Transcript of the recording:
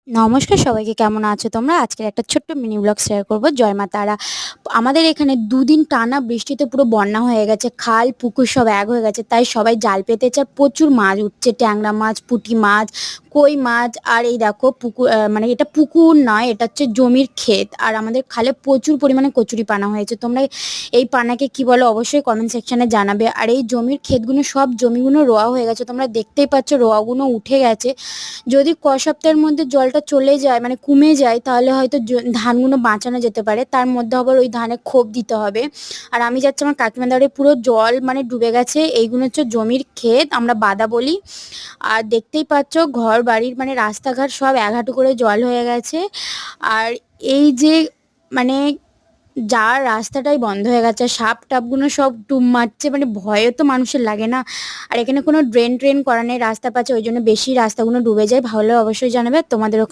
নমস্কার সবাইকে, কেমন আছো তোমরা? আজকের একটা ছোট্ট মিনি ব্লগ শেয়ার করব। জয় মা তারা। আমাদের এখানে ২ দিন টানা বৃষ্টিতে পুরো বন্যা হয়ে গেছে। খাল, পুকুর সব এক হয়ে গেছে। তাই সবাই জাল পেতেছে আর প্রচুর মাছ উঠছে। ট্যাংরা মাছ, পুঁটি মাছ, কই মাছ। আর এই দেখো পুকুর, মানে এটা পুকুর নয়, এটা হচ্ছে জমির ক্ষেত। আর আমাদের খালে প্রচুর পরিমাণে কচুরিপানা হয়েছে। তোমরা এই পানাকে কি বলো অবশ্যই কমেন্ট সেকশনে জানাবে। আর এই জমির ক্ষেতগুলো, সব জমিগুলো রোয়া হয়ে গেছে। তোমরা দেখতেই পাচ্ছ রোয়াগুলো উঠে গেছে। যদি ক সপ্তাহের মধ্যে জলটা চলে যায়, মানে কমে যায়, তাহলে হয়তো ধানগুলো বাঁচানো যেতে পারে। তার মধ্যে আবার ওই ধানে খোপ দিতে হবে। আর আমি যাচ্ছি আমার কাকিমার বাড়ি, পুরো জল মানে ডুবে গেছে। এইগুলো হচ্ছে জমির ক্ষেত, আমরা বাদা বলি। আর দেখতেই পাচ্ছ ঘর বাড়ির মানে রাস্তাঘাট সব এক হাঁটু করে জল হয়ে গেছে। আর এই যে মানে যার রাস্তাটাই বন্ধ হয়ে গেছে, সাপ টাপগুলো সব ডুব মারছে, মানে ভয়ে তো মানুষের লাগে না। আর এখানে কোনো ড্রেন ট্রেন করা নেই, রাস্তা পাচ্ছে, ওই জন্য বেশি রাস্তাগুলো ডুবে যায়। ভালো অবশ্যই জানাবে তোমাদের ওখানে